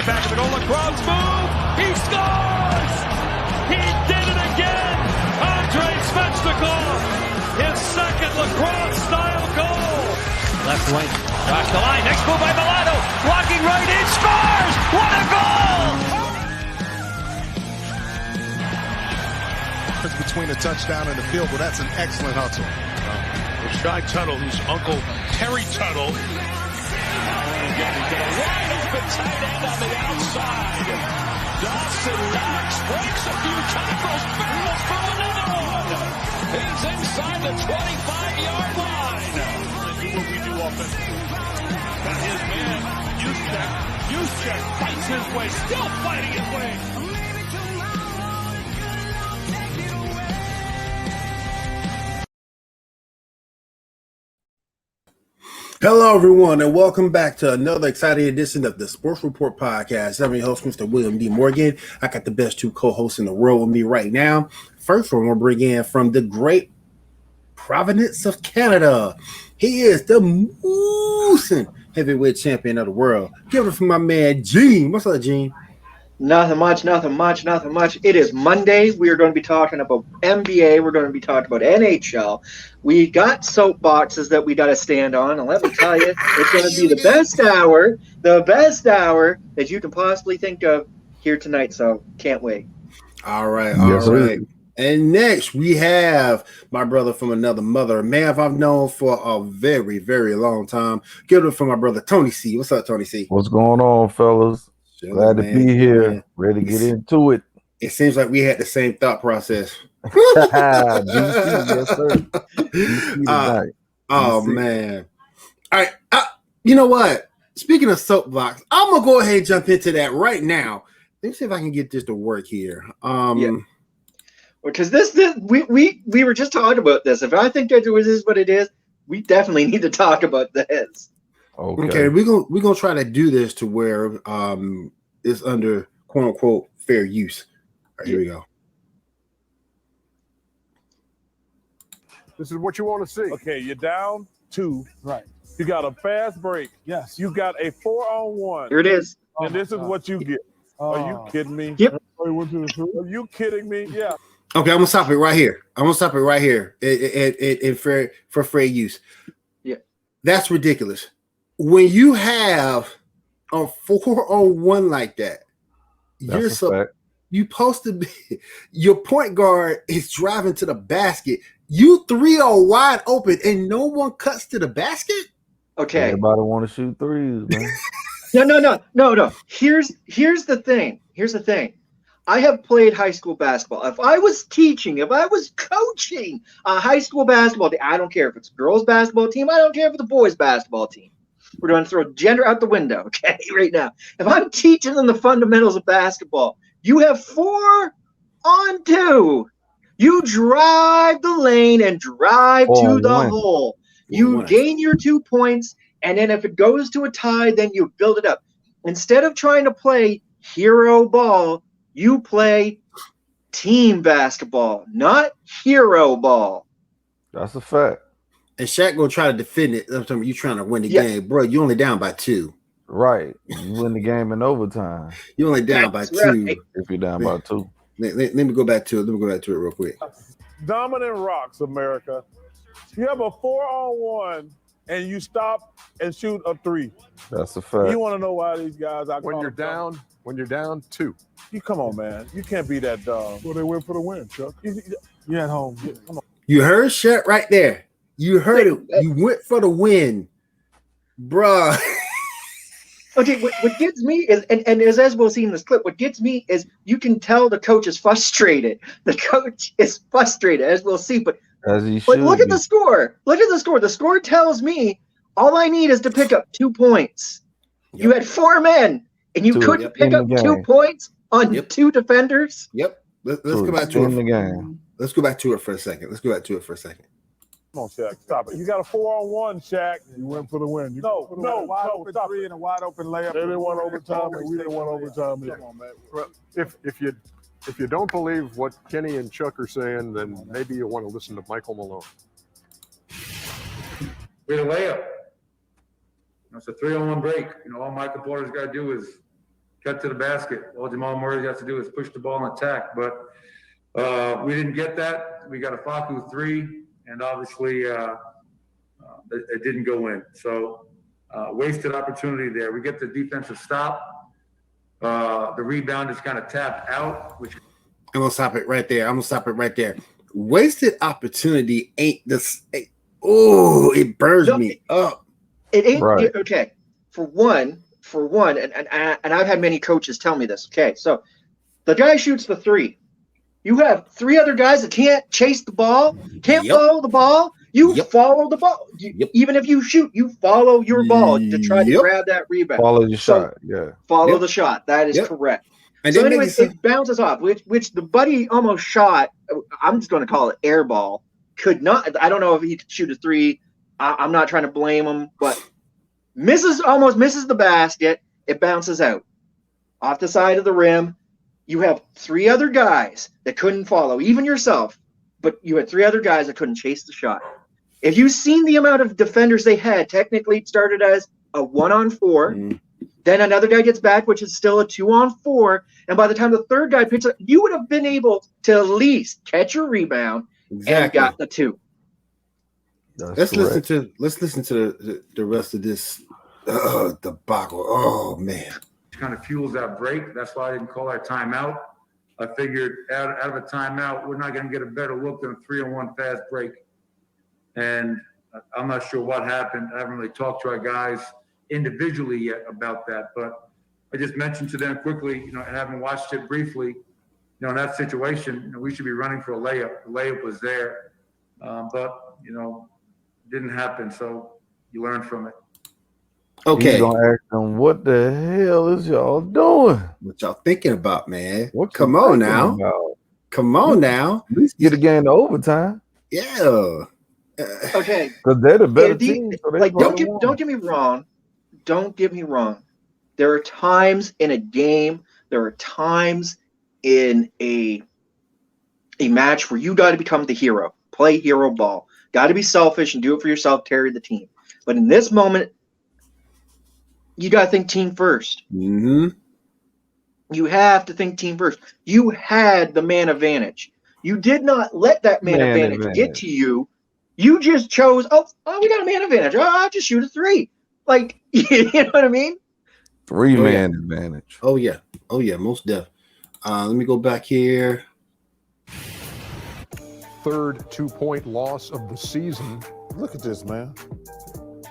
Back of the goal, lacrosse move. He scores! He did it again! Andrei Svechnikov, his second lacrosse-style goal. Left wing, across the line. Next move by Milano. Walking right in, scores! What a goal! It's between the touchdown and the field goal. That's an excellent hustle. Rashad Tuttle, whose uncle Terry Tuttle. Again, he's got a wide open tight end on the outside. Dawson Knox breaks a few tackles, barrels for another one. He's inside the 25-yard line. Do what we do offensively. Got his man, Juszczyk fights his way, still fighting his way. Hello, everyone, and welcome back to another exciting edition of the Sports Report Podcast. I'm your host, Mr. William D. Morgan. I got the best two co-hosts in the world with me right now. First one, we'll bring in from the great province of Canada. He is the Moose heavyweight champion of the world. Give it for my man, Gene. What's up, Gene? Nothing much. It is Monday. We are going to be talking about NBA. We're going to be talking about NHL. We got soapboxes that we got to stand on. And let me tell you, it's going to be the best hour that you can possibly think of here tonight. So can't wait. All right. And next, we have my brother from another mother, a man I've known for a very, very long time. Give it for my brother, Tony C. What's up, Tony C? What's going on, fellas? Glad to be here. Ready to get into it. It seems like we had the same thought process. Yes, sir. Man. All right. You know what? Speaking of soapbox, I'm going to go ahead and jump into that right now. Let me see if I can get this to work here. Because we were just talking about this. If I think that this is what it is, we definitely need to talk about this. Okay, we're gonna try to do this to where it's under quote unquote fair use. All right, here we go. This is what you want to see. Okay, you're down 2. Right. You got a fast break. Yes. You got a 4-on-1. Here it is. And this is what you get. Are you kidding me? Yep. Are you kidding me? Yeah. Okay, I'm gonna stop it right here. For fair use. Yeah. That's ridiculous. When you have a 4-on-1 like that, you're supposed to be your point guard is driving to the basket. You 3-0 wide open and no one cuts to the basket. Okay. Everybody want to shoot threes, man. No. Here's the thing. I have played high school basketball. If I was coaching a high school basketball team, I don't care if it's a girls' basketball team. I don't care if it's a boys' basketball team. We're going to throw gender out the window, okay, right now. If I'm teaching them the fundamentals of basketball, you have 4-on-2. You drive the lane and drive to the hole. You gain your 2 points, and then if it goes to a tie, then you build it up. Instead of trying to play hero ball, you play team basketball, not hero ball. That's a fact. And Shaq gonna try to defend it. You trying to win the game, bro. You only down by 2. Right. You win the game in overtime. You only down by 2. Right. If you're down by 2. Let me go back to it. real quick. Dominant rocks, America. You have a 4-on-1 and you stop and shoot a 3. That's a fact. You want to know why these guys? When you're down 2. You come on, man. You can't be that dumb. Well, they went for the win, Chuck. You're at home. Come on. You heard Shaq right there. You heard it. You went for the win, bruh. Okay, what gets me is, and as we'll see in this clip, what gets me is you can tell the coach is frustrated. The coach is frustrated, as we'll see. But look at the score. Look at the score. The score tells me all I need is to pick up 2 points. Yep. You had 4 men, and you couldn't pick up 2 points on 2 defenders. Yep. Let's go back to the game. Let's go back to it for a second. Come on, Shaq. Stop it. You got a 4-on-1, Shaq. You went for the win. No, wide open three and a wide open layup. They didn't want overtime, and we didn't want overtime. Come on, man. Well, if you don't believe what Kenny and Chuck are saying, then maybe you want to listen to Michael Malone. We had a layup. It's a 3-on-1 break. All Michael Porter's got to do is cut to the basket. All Jamal Murray's got to do is push the ball and attack. But we didn't get that. We got a Facu 3, and obviously it didn't go in. So wasted opportunity there. We get the defensive stop. The rebound is kind of tapped out. I'm going to stop it right there. Wasted opportunity ain't this. Oh, it burns me up. It ain't Right. okay. For one, and I've had many coaches tell me this. Okay, so the guy shoots the 3. You have 3 other guys that can't chase the ball, can't follow the ball. You follow the ball. Even if you shoot, you follow your ball to try to grab that rebound. Follow your shot. Yeah. Follow the shot. That is correct. And so then anyways, it bounces off, which the buddy almost shot. I'm just going to call it air ball. Could not. I don't know if he could shoot a 3. I'm not trying to blame him, but almost misses the basket. It bounces out off the side of the rim. You have 3 other guys that couldn't follow, even yourself, but you had 3 other guys that couldn't chase the shot. If you've seen the amount of defenders they had, technically it started as a 1-on-4. Then another guy gets back, which is still a 2-on-4. And by the time the 3rd guy picks up, you would have been able to at least catch a rebound and got the 2. Let's listen to the rest of this debacle. Oh man. Kind of fuels that break. That's why I didn't call our timeout. I figured out of a timeout, we're not going to get a better look than a 3-on-1 fast break. And I'm not sure what happened. I haven't really talked to our guys individually yet about that, but I just mentioned to them quickly, having watched it briefly, in that situation, we should be running for a layup. The layup was there, but it didn't happen. So you learn from it. Okay. He's gonna ask them, what the hell is y'all doing? What y'all thinking about, man? Come on now. At least get a game to overtime. Yeah. Okay. Because they're the better team. So don't get me wrong. Don't get me wrong. There are times in a game, there are times in a match where you got to become the hero. Play hero ball. Got to be selfish and do it for yourself, carry the team. But in this moment, you got to think team first. Mm-hmm. You have to think team first. You had the man advantage. You did not let that man advantage get to you. You just chose, we got a man advantage. I'll just shoot a 3. Like, you know what I mean? 3-man advantage. Oh, yeah. Most def. Let me go back here. 3rd 2-point loss of the season. Look at this, man.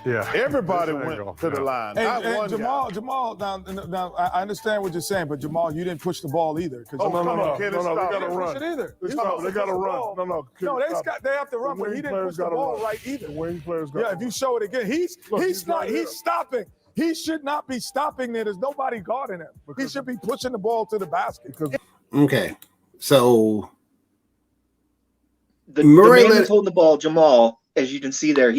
Yeah. Everybody went to the line. And Jamal, now I understand what you're saying, but Jamal, you didn't push the ball either. No, we got to run. Push it either. They got to run. No, they have to run, but he didn't push the ball right either. The wing players got to run. If you show it again, he's stopping. He should not be stopping there. There's nobody guarding him. He should be pushing the ball to the basket. Okay. So the man that's holding the ball, Jamal, as you can see there,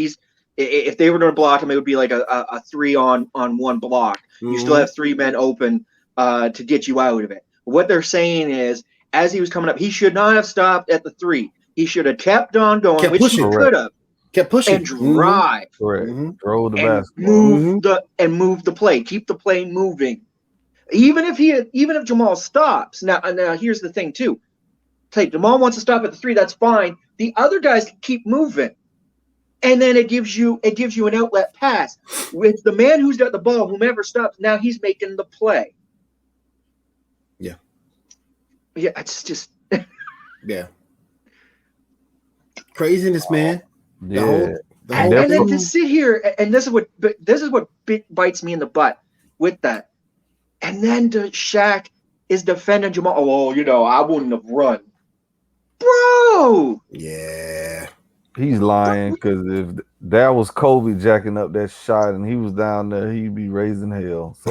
if they were going to block him, it would be like a 3-on-1 block. Mm-hmm. You still have 3 men open to get you out of it. What they're saying is, as he was coming up, he should not have stopped at the 3. He should have kept on going, which he could have. Kept pushing and drive. Correct. Throw the basketball. Move the play. Keep the play moving. Even if Jamal stops. Now here's the thing too. Say Jamal wants to stop at the 3, that's fine. The other guys keep moving. And then it gives you an outlet pass. With the man who's got the ball, whomever stops, now he's making the play. Yeah. Yeah, it's just yeah. Craziness, man. Yeah. And then to sit here, and this is what bites me in the butt with that. And then Shaq is defending Jamal. I wouldn't have run. Bro. Yeah. He's lying, because if that was Kobe jacking up that shot and he was down there, he'd be raising hell. So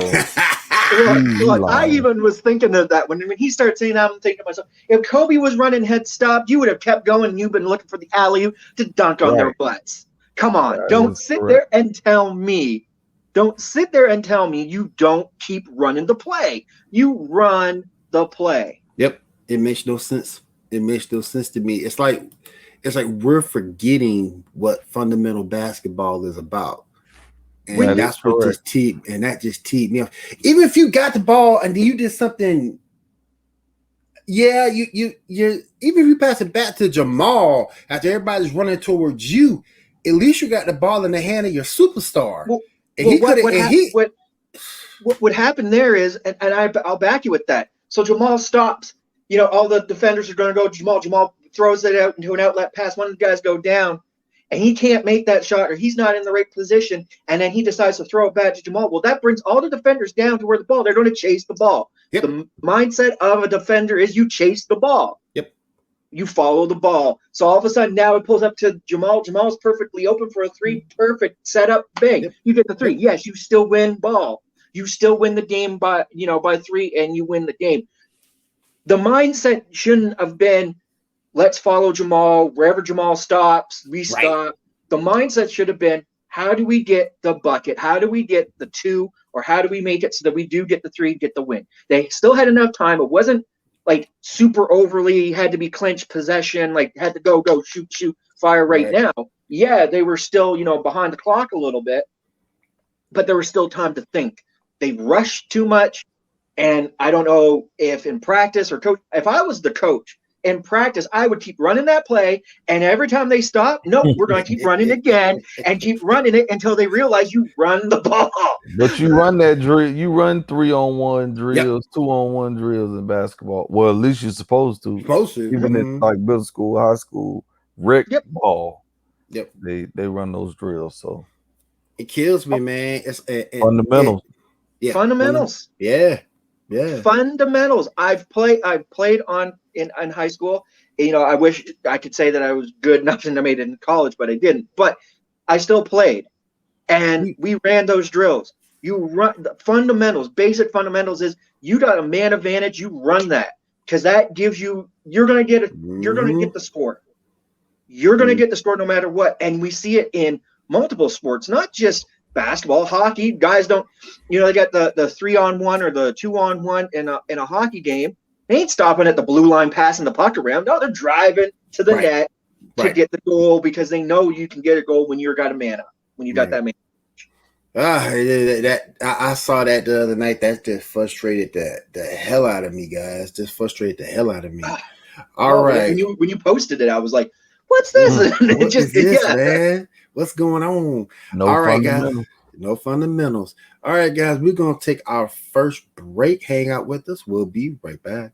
Look, I even was thinking of that when he started saying that. I'm thinking to myself, if Kobe was running head stopped, you would have kept going. And you've been looking for the alley-oop to dunk on their butts. Come on, don't sit there and tell me. Don't sit there and tell me you don't keep running the play. You run the play. Yep, it makes no sense. It makes no sense to me. It's like we're forgetting what fundamental basketball is about. And that's what just teed me off. Even if you got the ball and you did something, yeah, you even if you pass it back to Jamal after everybody's running towards you, at least you got the ball in the hand of your superstar. What happened there is, and I'll back you with that. So Jamal stops. All the defenders are going to go to Jamal. Jamal throws it out into an outlet pass. One of the guys go down. And he can't make that shot, or he's not in the right position, and then he decides to throw it back to Jamal. Well, that brings all the defenders down to where the ball. They're going to chase the ball. Yep. The mindset of a defender is you chase the ball. Yep. You follow the ball. So all of a sudden now it pulls up to Jamal. Jamal's perfectly open for a three. Perfect setup. Bang. Yep. You get the three. Yep. Yes, you still win ball. You still win the game by 3, and you win the game. The mindset shouldn't have been, let's follow Jamal. Wherever Jamal stops, we stop. Right. The mindset should have been, how do we get the bucket? How do we get the 2? Or how do we make it so that we do get the 3, get the win? They still had enough time. It wasn't like super overly had to be clinched possession, like had to go, shoot, fire right now. Yeah, they were still, behind the clock a little bit, but there was still time to think. They rushed too much. And I don't know if in practice or coach, if I was the coach, in practice, I would keep running that play, and every time they stop, we're going to keep running again and keep running it until they realize you run the ball. But you run that drill. You run 3-on-1 drills, 2-on-1 drills in basketball. Well, at least you're supposed to. Even in like middle school, high school, rec ball. Yep. They run those drills. So it kills me, man. It's fundamentals. Fundamentals. Yeah. Fundamentals. I've played in high school. I wish I could say that I was good enough and I made it in college, but I didn't. But I still played, and we ran those drills. You run the fundamentals. Basic fundamentals is you got a man advantage. You run that because that gives you. You're gonna get You're gonna get the score. You're gonna get the score no matter what. And we see it in multiple sports, not just basketball, hockey. Guys don't, they got the 3-on-1 or the 2-on-1 in a hockey game. They ain't stopping at the blue line passing the puck around. No, they're driving to the net to get the goal because they know you can get a goal when you've got a man up, when you got that man. I saw that the other night. That just frustrated the hell out of me, guys. Just frustrated the hell out of me. All right. When you posted it, I was like, "What's this?" What is this, man? What's going on? All right, guys. No fundamentals. All right, guys. We're gonna take our first break. Hang out with us. We'll be right back.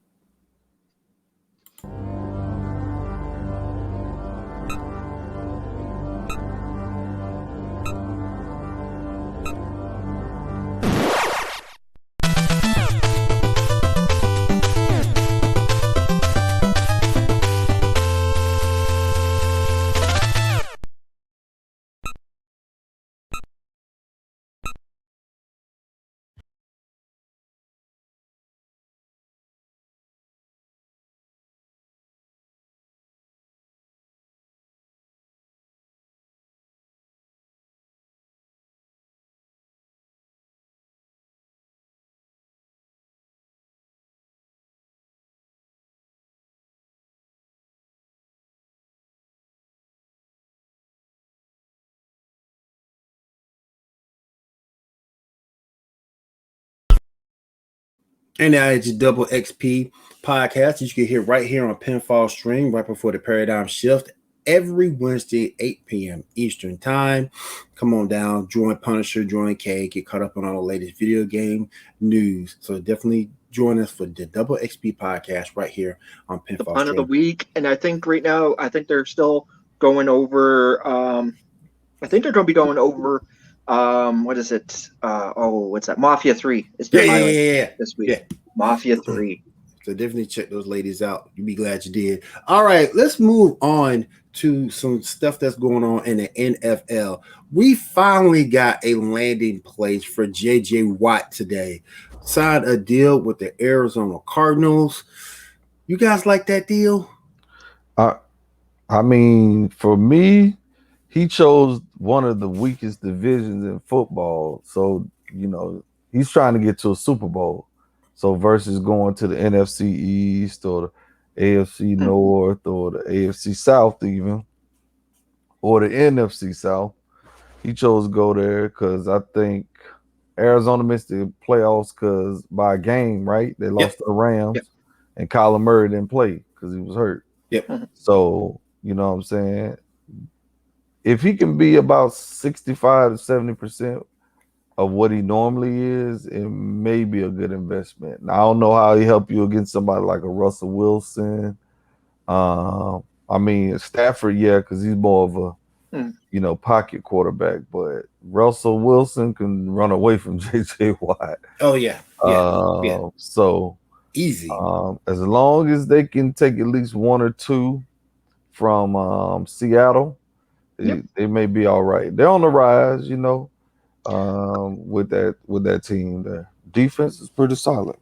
And now it's your Double XP podcast. You can hear right here on Pinfall Stream right before the Paradigm Shift every Wednesday, 8 p.m. Eastern Time. Come on down, join Punisher, join K, get caught up on all the latest video game news. So definitely join us for the Double XP podcast right here on Pinfall the Stream. Pun of the Week. And I think right now, they're still going over, I think they're going to be going over, what is it? What's that? Mafia 3. It's this week. Yeah. Mafia 3. So definitely check those ladies out. You'll be glad you did. All right, let's move on to some stuff that's going on in the NFL. We finally got a landing place for J.J. Watt today. signed a deal with the Arizona Cardinals. You guys like that deal? I mean, for me, he chose one of the weakest divisions in football. So, he's trying to get to a Super Bowl. So versus going to the NFC East or the AFC North or the AFC South even, or the NFC South, he chose to go there because I think Arizona missed the playoffs because by a game, right? They lost to the Rams, and Kyler Murray didn't play because he was hurt. So, you know what I'm saying? If he can be about 65 to 70% of what he normally is, it may be a good investment. Now, I don't know how he help you against somebody like a Russell Wilson. I mean, Stafford, because he's more of a pocket quarterback, but Russell Wilson can run away from J.J. Watt. Oh, yeah. So easy. As long as they can take at least one or two from Seattle, they may be all right. They're on the rise, with that team. Their defense is pretty solid.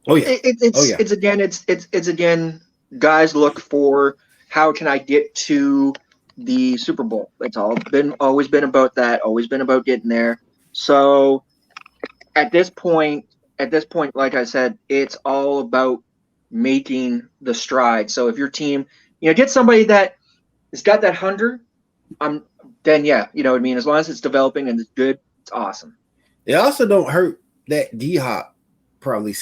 Oh yeah. It's again guys look for how can I get to the Super Bowl. It's always been about that, always been about getting there. So at this point, like I said, it's all about making the stride. So if your team, get somebody that has got that hunger, then you know what I mean. As long as it's developing and it's good, it's awesome. It also don't hurt that D-Hop probably,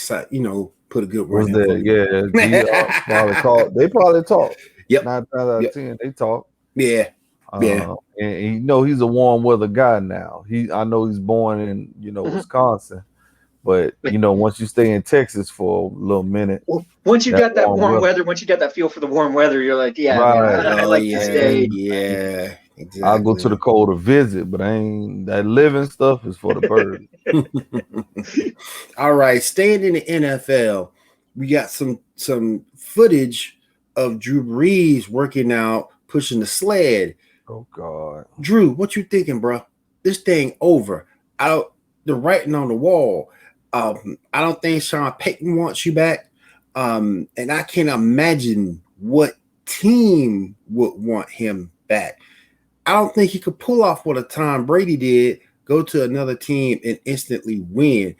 put a good word in for you. D-Hop they probably talk. Yep. 9 times out of 10, they talk. Yeah. And he's a warm weather guy now. I know he's born in Wisconsin, but once you stay in Texas for a little minute, once you got that warm weather, once you got that feel for the warm weather, you're like, I like to stay. Yeah, exactly. I'll go to the cold to visit, but that living stuff is for the birds. All right, staying in the NFL, we got some footage of Drew Brees working out, pushing the sled. Oh God, Drew, what you thinking, bro? This thing over. The writing on the wall. I don't think Sean Payton wants you back. And I can't imagine what team would want him back. I don't think he could pull off what a Tom Brady did, go to another team and instantly win.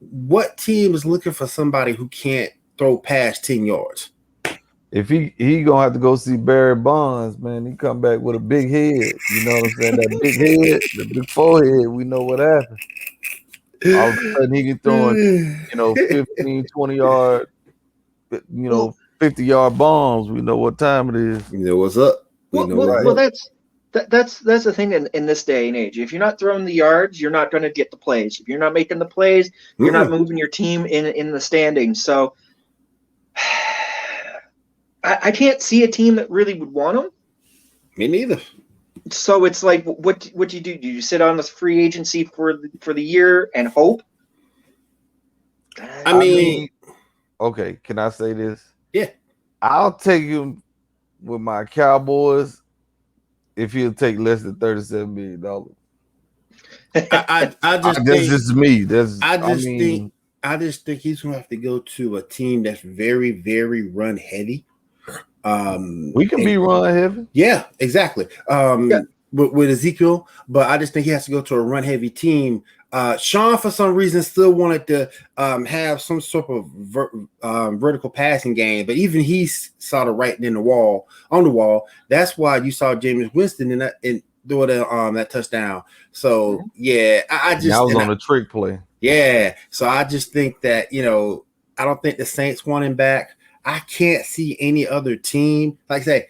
What team is looking for somebody who can't throw past 10 yards? If he gonna have to go see Barry Bonds, man, he come back with a big head. You know what I'm saying? That big head, the big forehead, we know what happened. All of a sudden he can throw 15, 20 yard, 50-yard bombs. We know what time it is. You know what's up. Well, that's the thing in this day and age. If you're not throwing the yards, you're not going to get the plays. If you're not making the plays, you're not moving your team in the standings. So I can't see a team that really would want him. Me neither. So it's like, what do you do? Do you sit on this free agency for the year and hope? I mean, okay. Can I say this? Yeah, I'll take him with my Cowboys if he'll take less than $37 million. This is me. I just think he's gonna have to go to a team that's very, very run heavy. We can be run heavy. Yeah, exactly. With Ezekiel, but I just think he has to go to a run heavy team. Sean, for some reason, still wanted to have some sort of vertical passing game, but even he saw the writing on the wall. That's why you saw Jameis Winston in doing that touchdown. So I was on a trick play. Yeah, so I just think that I don't think the Saints want him back. I can't see any other team. Like I say,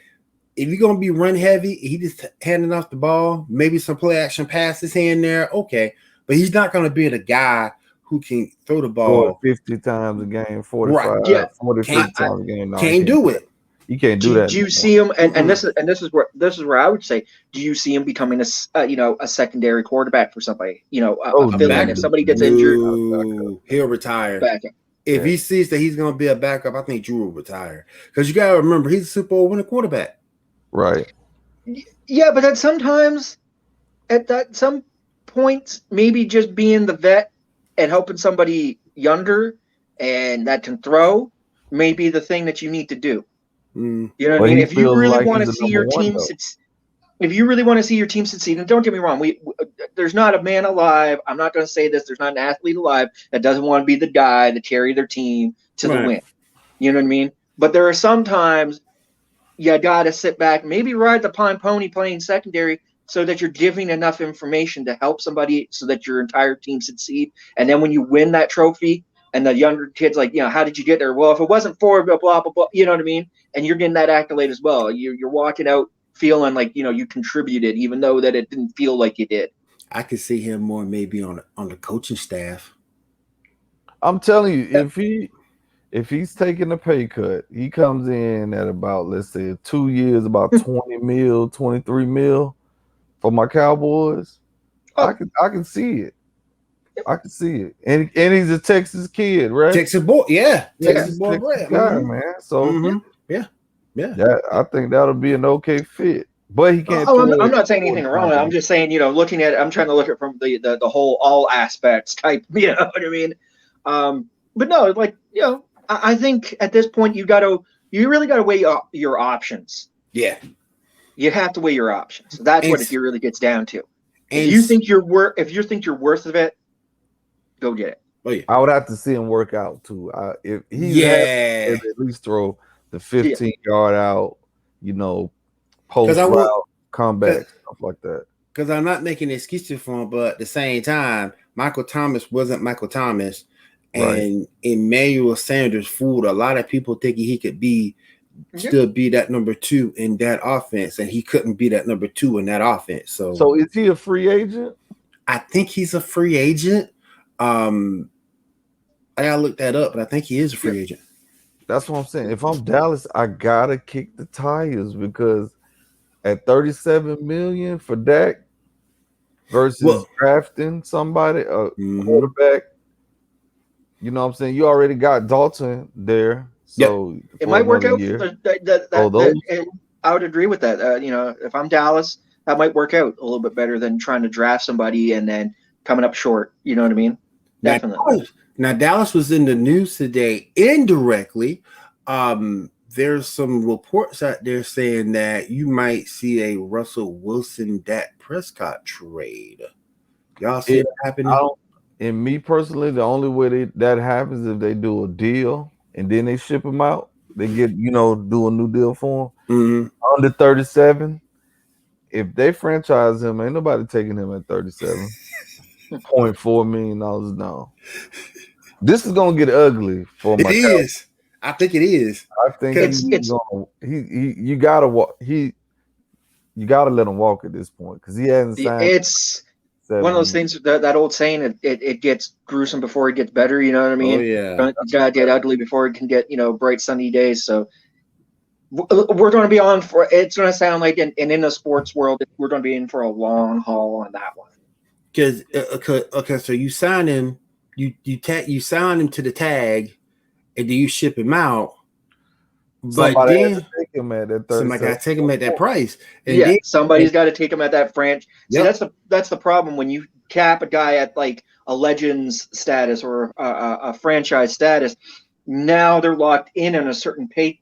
if you're gonna be run heavy, he just handing off the ball, maybe some play action passes here and there, okay. But he's not gonna be the guy who can throw the ball 50 times a game, 45, 40 times a game. Can't do it. You can't do that. Do you see him? And this is where I would say, do you see him becoming a secondary quarterback for somebody? A fill-in if somebody gets injured, he'll retire. Backup. If he sees that he's going to be a backup, I think Drew will retire. Because you got to remember, he's a Super Bowl winning quarterback. Right. Yeah, but at some point, maybe just being the vet and helping somebody younger and that can throw may be the thing that you need to do. Mm. You know what I mean? If you really want to see your team succeed, and don't get me wrong, there's not a man alive. I'm not going to say this. There's not an athlete alive that doesn't want to be the guy to carry their team to the win. You know what I mean? But there are some times you got to sit back, maybe ride the pony playing secondary so that you're giving enough information to help somebody so that your entire team succeed. And then when you win that trophy and the younger kids like, how did you get there? Well, if it wasn't for blah, blah, blah, blah, you know what I mean? And you're getting that accolade as well. You're walking out feeling like, you contributed, even though that it didn't feel like you did. I could see him more maybe on the coaching staff. I'm telling you, if he's taking a pay cut, he comes in at about, let's say, 2 years, about 20 mil, 23 mil for my Cowboys. I can see it. I can see it. And he's a Texas kid, right? Texas boy, yeah. Texas boy, Texas guy, man. So yeah. I think that'll be an okay fit. But he can't. I'm not saying anything wrong. I'm just saying, looking at it, I'm trying to look at it from the whole all aspects type. You know what I mean? But no, like I think at this point you really got to weigh your options. Yeah, you have to weigh your options. That's what it really gets down to. If you think you're worth of it, go get it. Oh yeah, I would have to see him work out too. If he had at least throw the 15-yard out, post route, comeback, stuff like that. Because I'm not making excuses for him, but at the same time, Michael Thomas wasn't Michael Thomas, and Emmanuel Sanders fooled a lot of people thinking he could still be that number 2 in that offense, and he couldn't be that number 2 in that offense. So is he a free agent? I think he's a free agent. I gotta look that up, but I think he is a free agent. That's what I'm saying. If I'm Dallas, I gotta kick the tires because at $37 million for Dak versus drafting somebody, a quarterback, you know what I'm saying? You already got Dalton there. So it might work out. I would agree with that. If I'm Dallas, that might work out a little bit better than trying to draft somebody and then coming up short. You know what I mean? Definitely. Now Dallas was in the news today indirectly. There's some reports out there saying that you might see a Russell Wilson Dak Prescott trade. Y'all see it happening? And me personally, the only way that happens is if they do a deal and then they ship him out. They get, do a new deal for him. Under 37. If they franchise him, ain't nobody taking him at $37.4 million. No. This is gonna get ugly for my. It is. I think it is. I think you gotta walk. You gotta let him walk at this point because he hasn't signed. It's one of those things that old saying. It gets gruesome before it gets better. You know what I mean? Oh yeah. It's gotta get ugly before it can get bright sunny days. So we're going to be on for. It's going to sound like in the sports world, we're going to be in for a long haul on that one. Because so you sign him. You sign him to the tag, and then you ship him out. But somebody then has to take him at that. Somebody got to take him at that price. And somebody's got to take him at that franchise. Yep. See, that's the problem when you cap a guy at like a Legends status or a franchise status. Now they're locked in on a certain pay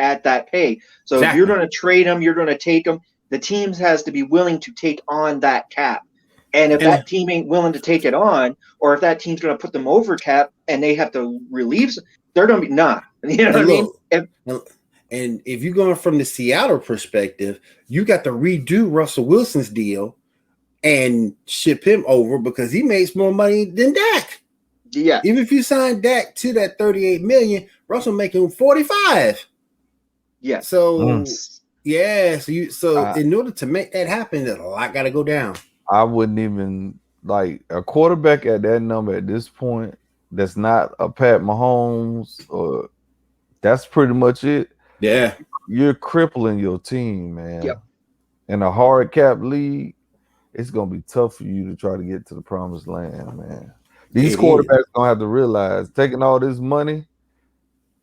at that pay. So if you're going to trade him, you're going to take him. The teams has to be willing to take on that cap. And if that team ain't willing to take it on, or if that team's going to put them over cap and they have to relieve, they're going to be not. You know what I mean? And if you're going from the Seattle perspective, you got to redo Russell Wilson's deal and ship him over because he makes more money than Dak. Yeah. Even if you sign Dak to that $38 million, Russell making $45. Yeah. So so in order to make that happen, a lot got to go down. I wouldn't even like a quarterback at that number at this point. That's not a Pat Mahomes, or that's pretty much it. Yeah, you're crippling your team, man. Yep. In a hard cap league, it's gonna be tough for you to try to get to the promised land, man. These quarterbacks gonna have to realize taking all this money.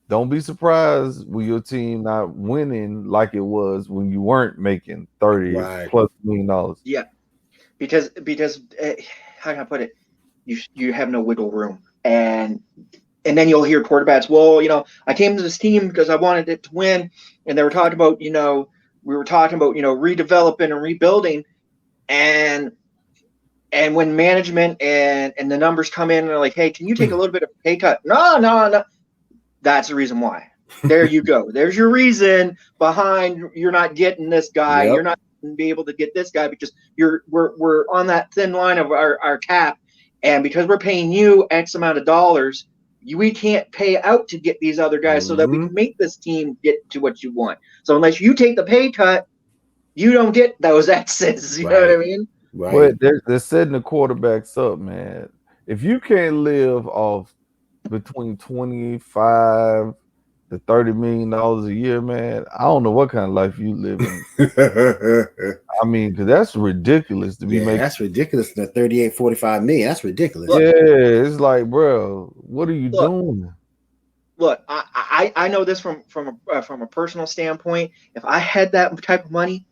Don't be surprised with your team not winning like it was when you weren't making $30+ million. Yeah. Because how can I put it? You have no wiggle room. And then you'll hear quarterbacks, well, I came to this team because I wanted it to win. And they were talking about, redeveloping and rebuilding. And when management and the numbers come in and they're like, hey, can you take a little bit of a pay cut? No. That's the reason why. There you go. There's your reason behind you're not getting this guy. Yep. You're not going to be able to get this guy because we're on that thin line of our cap. And because we're paying you X amount of dollars, we can't pay out to get these other guys so that we can make this team get to what you want. So unless you take the pay cut, you don't get those X's. You know what I mean? Right. But they're setting the quarterbacks up, man. If you can't live off between $25 to $30 million a year, man, I don't know what kind of life you live in. I mean, because that's ridiculous to be making. That's ridiculous. The 38, 45 million. That's ridiculous. Yeah, it's like, bro, what are you doing? Look, I know this from a personal standpoint. If I had that type of money,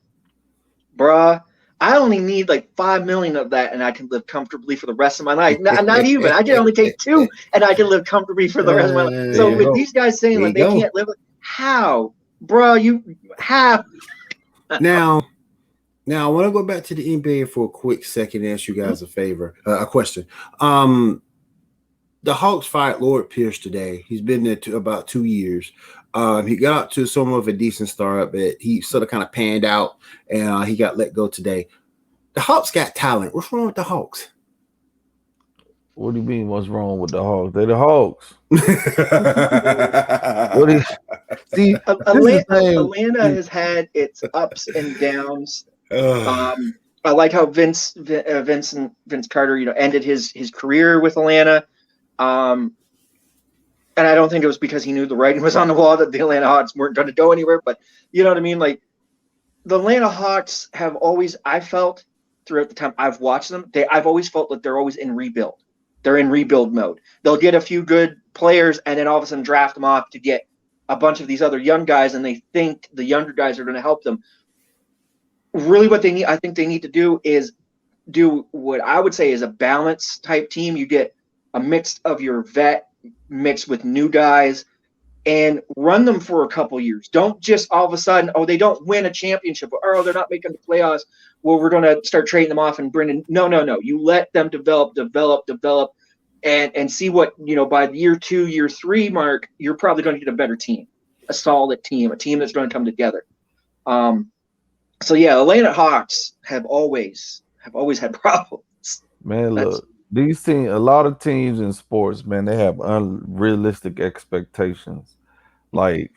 bruh, I only need like $5 million of that, and I can live comfortably for the rest of my life. Not even. I can only take 2, and I can live comfortably for the rest of my life. So with these guys saying like they can't live, how, bro? You have. Now, I want to go back to the NBA for a quick second and ask you guys a question. The Hawks fired Lloyd Pierce today. He's been there about 2 years. He got to somewhat of a decent start, but he sort of kind of panned out, and he got let go today. The Hawks got talent. What's wrong with the Hawks? What do you mean? What's wrong with the Hawks? They're the Hawks. Atlanta has had its ups and downs. I like how Vince Carter, ended his career with Atlanta. And I don't think it was because he knew the writing was on the wall that the Atlanta Hawks weren't going to go anywhere. But you know what I mean? Like, the Atlanta Hawks have always, I felt throughout the time I've watched them, I've always felt like they're always in rebuild. They're in rebuild mode. They'll get a few good players and then all of a sudden draft them off to get a bunch of these other young guys, and they think the younger guys are going to help them. Really what I think they need to do is do what I would say is a balance type team. You get a mix of your vet mixed with new guys and run them for a couple years. Don't just all of a sudden, they don't win a championship, or they're not making the playoffs. Well, we're going to start trading them off and bring in. No. You let them develop, and see what, by the year 2, year 3 mark, you're probably going to get a better team, a solid team, a team that's going to come together. So yeah, Atlanta Hawks have always had problems. Man, look, these teams, a lot of teams in sports, man, they have unrealistic expectations. Like,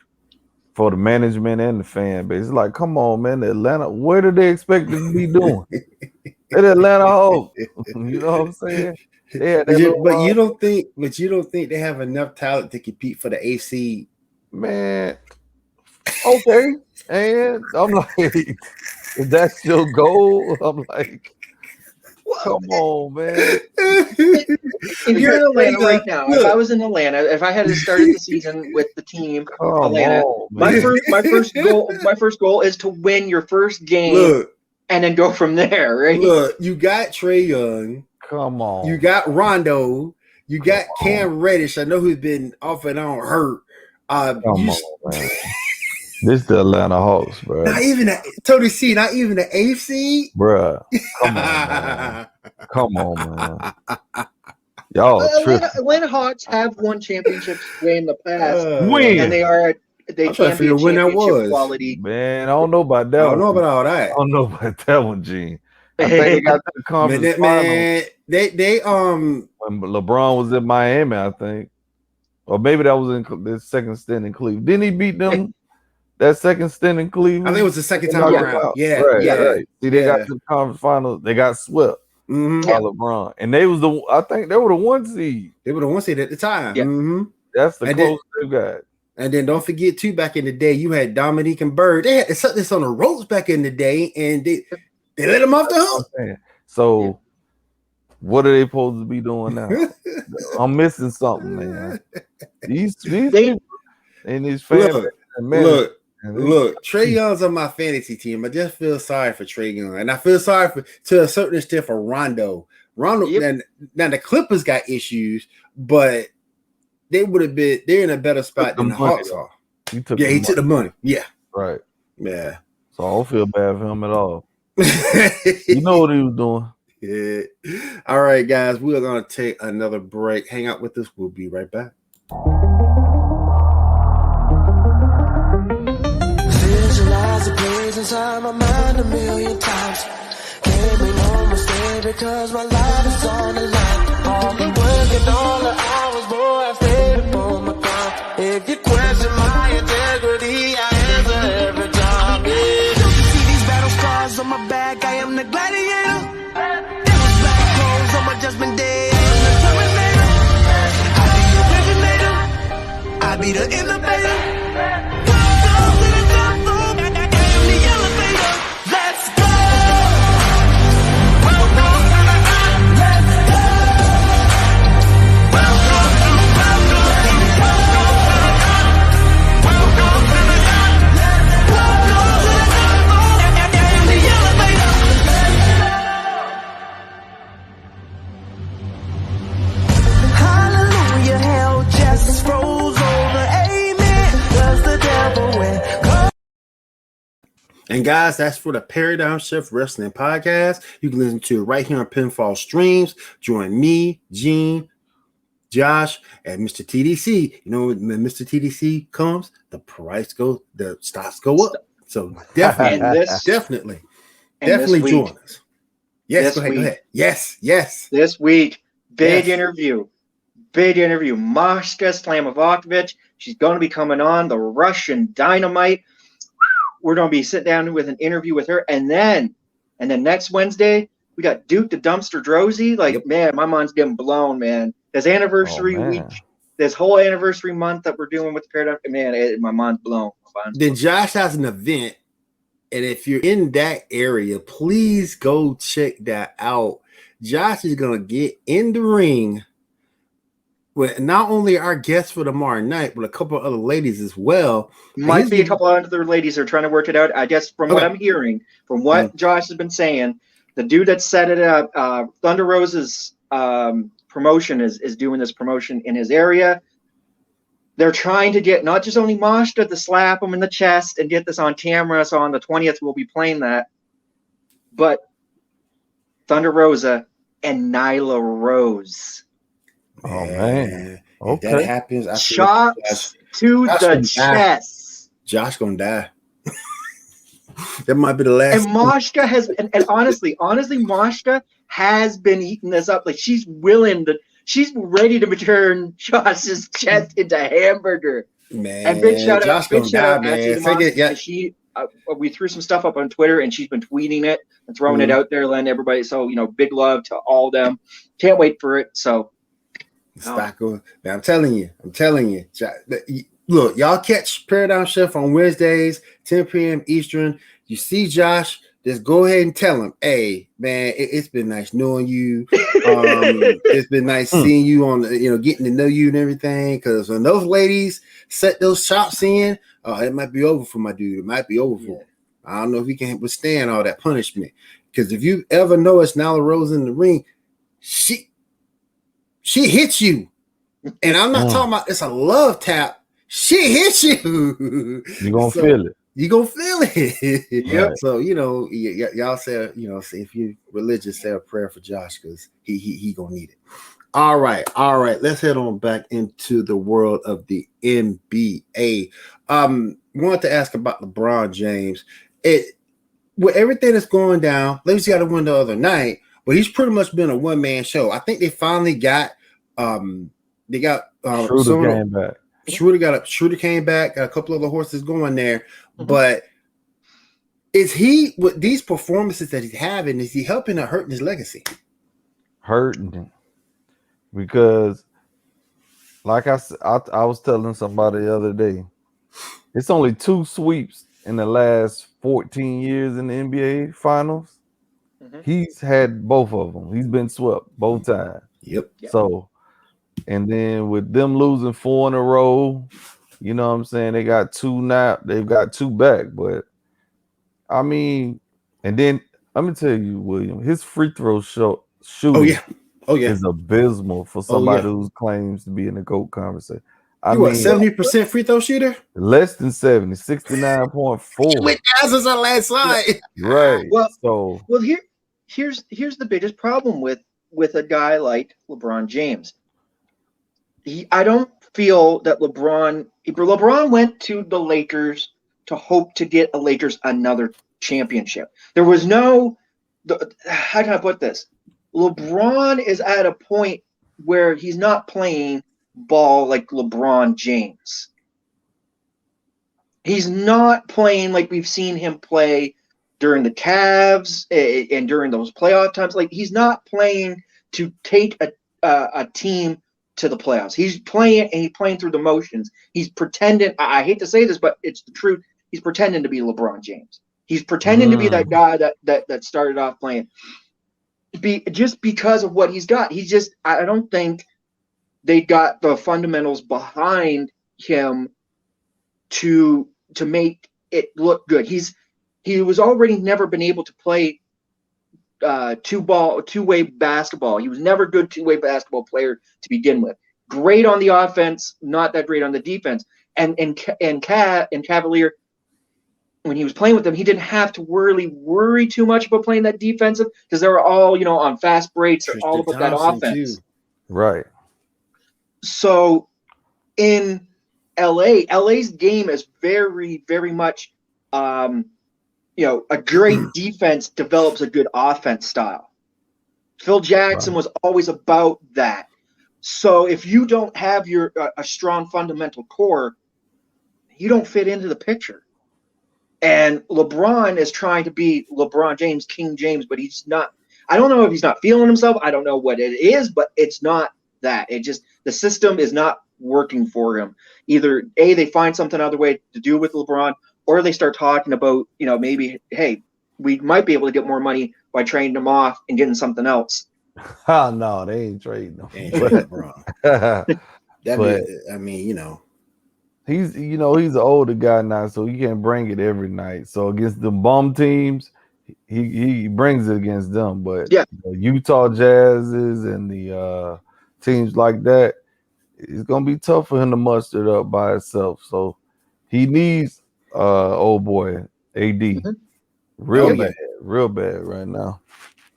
for the management and the fan base. It's like, come on, man, Atlanta, what do they expect to be doing? They're the Atlanta Hawks. You know what I'm saying? But you don't think they have enough talent to compete for the AC? Man, okay. And I'm like, if that's your goal, I'm like, come on, man. If you're in Atlanta right now, if I was in Atlanta, if I had to start the season with the team, Atlanta, my first goal is to win your first game and then go from there, right? Look, you got Trae Young. Come on. You got Rondo. You got Cam Reddish. I know who's been off and on hurt. Come on, man. This the Atlanta Hawks, bro. Not even Tony C. Not even the AFC, bro. Come on, man. Y'all Atlanta Hawks have won championships way in the past. And they can be a championship quality. Man, I don't know about that. I don't know about all that. I don't know about that one, Gene. I think they got to the conference final. They when LeBron was in Miami, I think, or maybe that was in the second stint in Cleveland. Didn't he beat them? That second stint in Cleveland? I think it was the second time around. Yeah. Right. See, they got to the conference final. They got swept by LeBron. And I think they were the 1 seed. They were the 1 seed at the time. Yeah. Mm-hmm. That's the closest they got. And then don't forget, too, back in the day, you had Dominique and Bird. They had to set this on the ropes back in the day, and they let them off the hook. So, what are they supposed to be doing now? I'm missing something, man. These people and these fans. Look, Trae Young's on my fantasy team. I just feel sorry for Trae Young. And I feel sorry to a certain extent for Rondo. Ronald. Now the Clippers got issues, but they're in a better spot than the Hawks are. He took the money. Yeah. Right. Yeah. So I don't feel bad for him at all. You know what he was doing. Yeah. All right, guys. We're going to take another break. Hang out with us. We'll be right back. Visualize the plays inside my mind a million times. Can't make no mistake because my life is on the line. All the work and all the hours, boy, I stayed upon my grind. If you question my integrity, I answer every time. Yeah. Don't you see these battle scars on my back? I am the gladiator. Devil's black clothes on my judgment day. I am the terminator. I be the originator. I be the innovator. And guys, that's for the Paradigm Shift Wrestling Podcast. You can listen to it right here on Pinfall Streams. Join me, Gene, Josh, and Mr. TDC. You know, when Mr. TDC comes, the stocks go up. So definitely join us. Yes, go ahead. Yes. This week, big interview. Mashka Slamovakovich. She's going to be coming on, the Russian Dynamite. We're going to be sitting down with an interview with her. And then next Wednesday, we got Duke the Dumpster Drosy. Man, my mind's getting blown, man. This anniversary week, this whole anniversary month that we're doing with the Paradigm, man, my mind's blown. Then Josh has an event. And if you're in that area, please go check that out. Josh is going to get in the ring with not only our guests for tomorrow night, but a couple of other ladies as well. Might be a couple of other ladies that are trying to work it out. I guess from what I'm hearing, from what Josh has been saying, the dude that set it up, Thunder Rosa's promotion is doing this promotion in his area. They're trying to get not just only Mashta to slap him in the chest and get this on camera. So on the 20th, we'll be playing that. But Thunder Rosa and Nyla Rose. Oh, man. Okay. If that happens, shots to the chest. Josh going to die. That might be the last. And Mashka has, and honestly, Mashka has been eating this up. Like she's ready to turn Josh's chest into hamburger. Man, and big shout Josh out, man. She, we threw some stuff up on Twitter, and she's been tweeting it and throwing it out there, letting everybody. So big love to all of them. Can't wait for it. So, stock going. Man, I'm telling you. Look, y'all catch Paradigm Shift on Wednesdays, 10 p.m. Eastern. You see Josh, just go ahead and tell him, hey, man, it's been nice knowing you. It's been nice seeing you on, getting to know you and everything. Because when those ladies set those shots in, it might be over for my dude. It might be over for him. I don't know if he can withstand all that punishment. Because if you ever noticed Nyla Rose in the ring, she hits you. And I'm not talking about it's a love tap. She hits you. You're going to feel it. You're going to feel it. Yep. So, y'all say, if you're religious, say a prayer for Josh because he going to need it. All right. Let's head on back into the world of the NBA. Wanted to ask about LeBron James. With everything that's going down, Lakers got a win the other night, but he's pretty much been a one-man show. I think they finally got Schroeder came back. Schroeder came back, got a couple of the horses going there. But is he, with these performances that he's having, is he helping or hurting his legacy? Hurting him. Because, like I was telling somebody the other day, it's only 2 sweeps in the last 14 years in the NBA Finals. He's had both of them. He's been swept both times. Yep. So, and then with them losing 4 in a row, you know what I'm saying? They got 2 now. They've got 2 back. But, I mean, and then let me tell you, William, his free throw shooting Oh yeah. is abysmal for somebody who claims to be in the GOAT conversation. I mean, 70% free throw shooter? Less than 70, 69.4. With Jazz on last slide. Right. Well, here's the biggest problem with a guy like LeBron James. I don't feel that LeBron went to the Lakers to hope to get a Lakers another championship. There was no, how can I put this? LeBron is at a point where he's not playing ball like LeBron James. He's not playing like we've seen him play during the Cavs and during those playoff times. Like, he's not playing to take a team to the playoffs. He's playing through the motions. He's pretending. I hate to say this, but it's the truth. He's pretending to be LeBron James. He's pretending to be that guy that started off playing. Just because of what he's got. I don't think they got the fundamentals behind him to make it look good. He was already never been able to play two-way basketball. He was never a good two-way basketball player to begin with. Great on the offense, not that great on the defense. And Cavalier, when he was playing with them, he didn't have to really worry too much about playing that defensive because they were all, on fast breaks. They're all about that offense. Too. Right. So in LA's game is very, very much, a great defense develops a good offense style. Phil Jackson was always about that. So if you don't have a strong fundamental core, you don't fit into the picture. And LeBron is trying to be LeBron James, King James, but he's not. I don't know if he's not feeling himself. I don't know what it is, but it's not that. The system is not working for him. Either they find something other way to do with LeBron, or they start talking about, maybe, hey, we might be able to get more money by trading him off and getting something else. Oh, no, they ain't trading him. They ain't trading LeBron. He's an older guy now, so he can't bring it every night. So against the bum teams, he brings it against them. But the Utah Jazzes and the teams like that, it's gonna be tough for him to muster it up by himself. So he needs old boy AD real bad right now.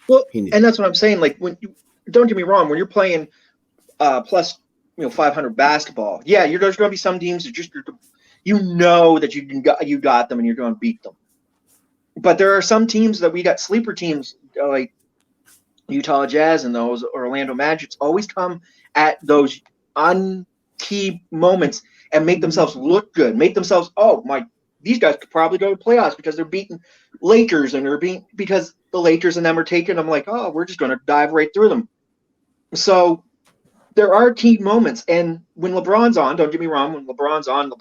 Well, and that's what I'm saying. Like, don't get me wrong, when you're playing plus 500 basketball, there's going to be some teams that just that you got them and you're going to beat them. But there are some teams that we got sleeper teams like Utah Jazz and those Orlando Magic always come at those unkey moments and make themselves look good, make themselves, these guys could probably go to playoffs because they're beating Lakers and because the Lakers and them are taking them like, we're just going to dive right through them. So there are key moments. And when LeBron's on, don't get me wrong, when LeBron's on,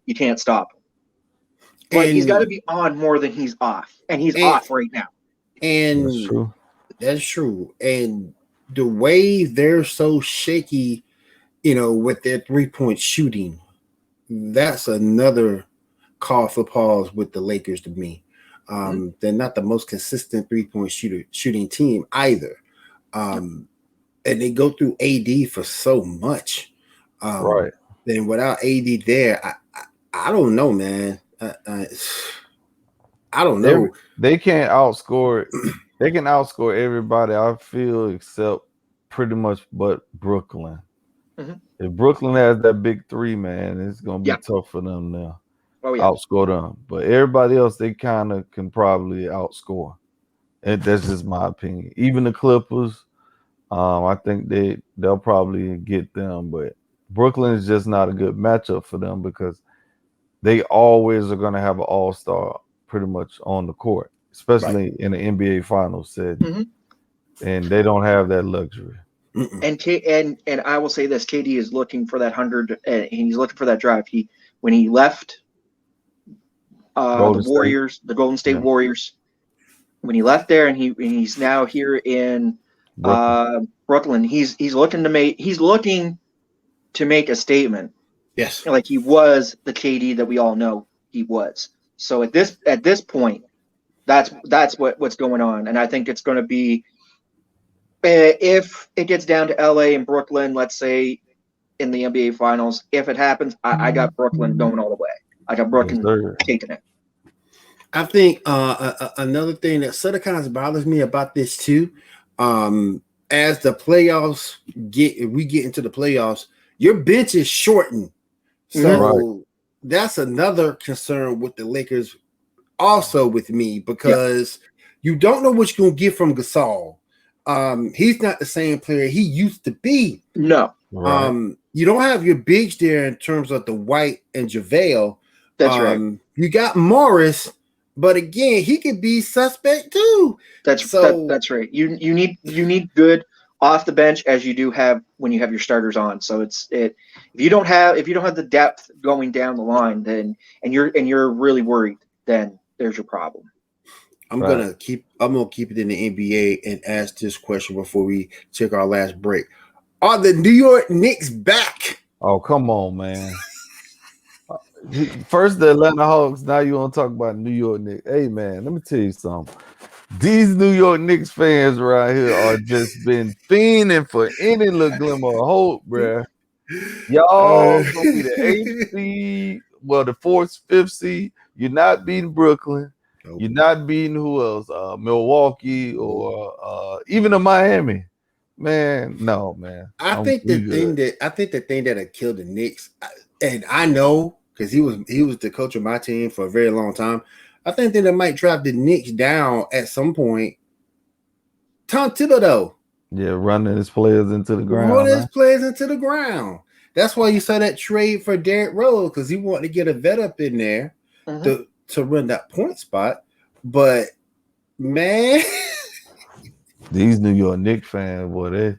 you can't stop him. But he's got to be on more than he's off. And he's off right now. And that's true. And the way they're so shaky, with their 3-point shooting, that's another call for pause with the Lakers to me. They're not the most consistent 3-point shooting team either. And they go through AD for so much. Right. Then without AD there, I don't know, man. I don't know. They can't outscore. They can outscore everybody, I feel, except pretty much but Brooklyn. Mm-hmm. If Brooklyn has that big three, man, it's going to be tough for them now. Outscore them. But everybody else, they kind of can probably outscore. And that's just my opinion. Even the Clippers, I think they'll probably get them. But Brooklyn is just not a good matchup for them because they always are going to have an all-star pretty much on the court, especially in the NBA Finals setting. Mm-hmm. And they don't have that luxury. Mm-mm. And I will say this: KD is looking for that 100, and he's looking for that drive. When he left the Golden State Warriors, when he left there, and he's now here in Brooklyn, he's looking to make a statement. Yes, like he was the KD that we all know he was. So at this point, that's what's going on, and I think it's going to be If it gets down to LA and Brooklyn, let's say in the NBA Finals, if it happens, I got Brooklyn going all the way. I got Brooklyn taking it. I think another thing that sort of kind of bothers me about this too, as the playoffs get into the playoffs, your bench is shortened. So that's another concern with the Lakers, also with me, because you don't know what you're going to get from Gasol. He's not the same player he used to be. No. You don't have your bigs there in terms of the White and JaVale. That's right. You got Morris, but again, he could be suspect too. That's right. You need good off the bench as you do have when you have your starters on. So if you don't have the depth going down the line, then and you're really worried, then there's your problem. I'm gonna keep it in the NBA and ask this question before we take our last break. Are the New York Knicks back? Oh, come on, man. First the Atlanta Hawks, now you want to talk about New York Knicks. Hey, man, let me tell you something. These New York Knicks fans right here are just been fiending for any little glimmer of hope, bruh. Y'all gonna be the 8th seed, well, the 4th, 5th seed. You're not beating Brooklyn. Nope. You're not beating who else? Milwaukee or even Miami. Man, no, man. I think the thing that had killed the Knicks, and I know because he was the coach of my team for a very long time. I think that might drive the Knicks down at some point. Tom Thibodeau. Yeah, running his players into the ground. Running his players into the ground. That's why you saw that trade for Derrick Rose, because he wanted to get a vet up in there to run that point spot. But man, these New York Knicks fans, boy, they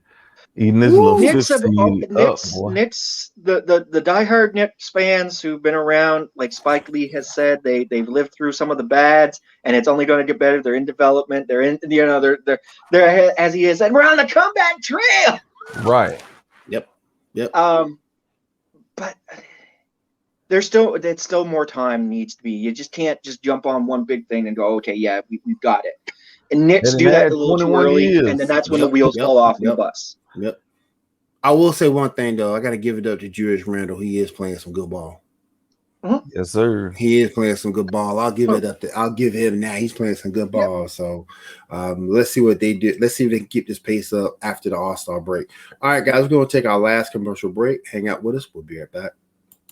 eating this little Knicks, Knicks, the diehard Knicks fans who've been around, like Spike Lee has said, they've lived through some of the bads, and it's only going to get better. They're in development. They're in, they're as he has said, we're on the comeback trail. Right. Yep. But there's still more time needs to be. You just can't just jump on one big thing and go, okay, yeah, we've got it. And Knicks do that a little too early, and then that's when the wheels fall off the bus. Yep. I will say one thing though. I got to give it up to Julius Randle. He is playing some good ball. Yes, sir. He is playing some good ball. I'll give him now. He's playing some good ball. So let's see what they do. Let's see if they can keep this pace up after the All-Star break. All right, guys, we're going to take our last commercial break. Hang out with us. We'll be right back.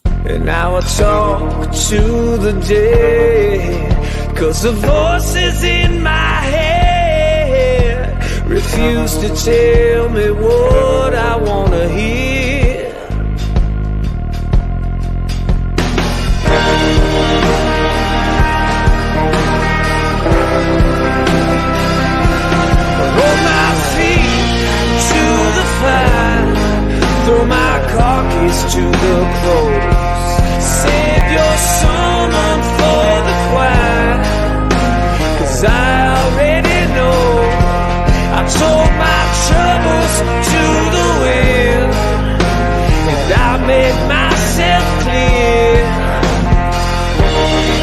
And now I talk to the dead, 'cause the voices in my head refuse to tell me what I want to hear. Hold my feet to the fire, throw my carcass to the cold. Save your sermon for the choir, 'cause I already know I told my troubles to the wind, and I made myself clear.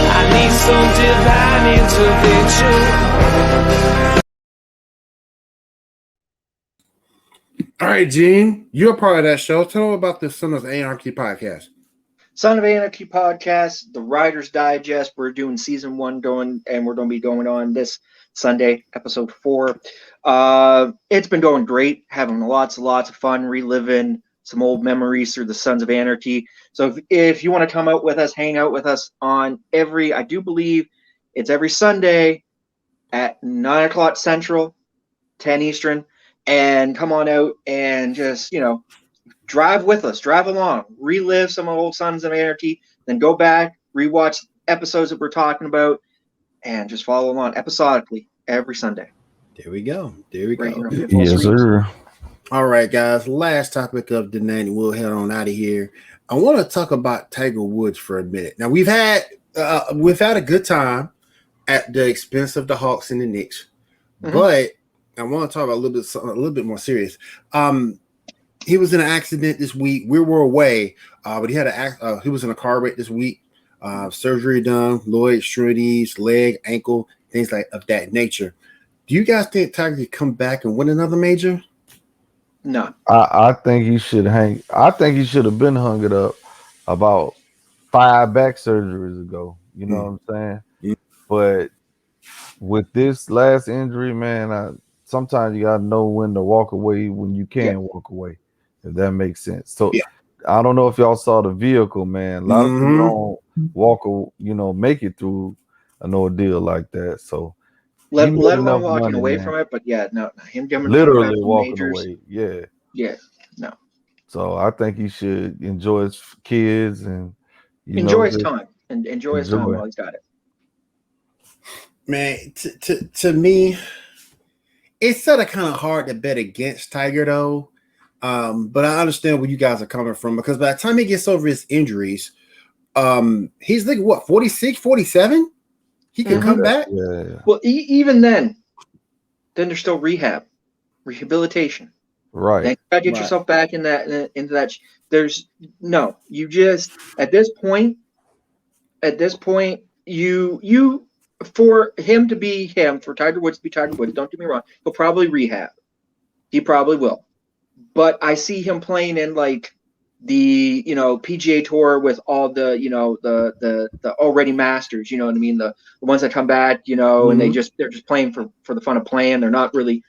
I need some divine intervention. All right, Gene, you're a part of that show. Tell them about the Son of Anarchy podcast. Son of Anarchy podcast, the Riders Digest. We're doing season 1 and we're going to be going on this Sunday, episode 4. It's been going great, having lots of fun, reliving some old memories through the Sons of Anarchy. So if you want to come out with us, hang out with us on I do believe it's every Sunday at 9 o'clock Central, 10 Eastern, and come on out and just, drive with us, drive along, relive some old Sons of Anarchy, then go back, rewatch episodes that we're talking about, and just follow along episodically every Sunday. There we go. Yes, sir. All right, guys. Last topic of the night, and we'll head on out of here. I want to talk about Tiger Woods for a minute. Now, we've had a good time at the expense of the Hawks and the Knicks, but I want to talk about a little bit more serious. He was in an accident this week. We were away, but he was in a car wreck this week. Surgery done, lower extremities, leg, ankle, things of that nature. Do you guys think Tiger could come back and win another major? No. I think he should hang. I think he should have been hung it up about 5 back surgeries ago. You know what I'm saying? Mm. But with this last injury, man, sometimes you gotta know when to walk away when you can walk away, if that makes sense. So I don't know if y'all saw the vehicle, man. A lot of people don't make it through an ordeal like that. So let alone walking away from it, but no, him coming literally back from walking majors, away. No. So I think he should enjoy his kids and enjoy his time and enjoy his time while he's got it. Man, to me, it's sort of kind of hard to bet against Tiger though. But I understand where you guys are coming from, because by the time he gets over his injuries, he's like what, 46, 47? He can come back. Yeah. Well, even then there's still rehabilitation. Right. Then you gotta get yourself back into that. There's no, you just at this point, you for him to be him, for Tiger Woods to be Tiger Woods, don't get me wrong, he'll probably rehab. He probably will. But I see him playing in like the PGA Tour with all the the already masters, you know what I mean, the ones that come back, and they're just playing for the fun of playing. They're not really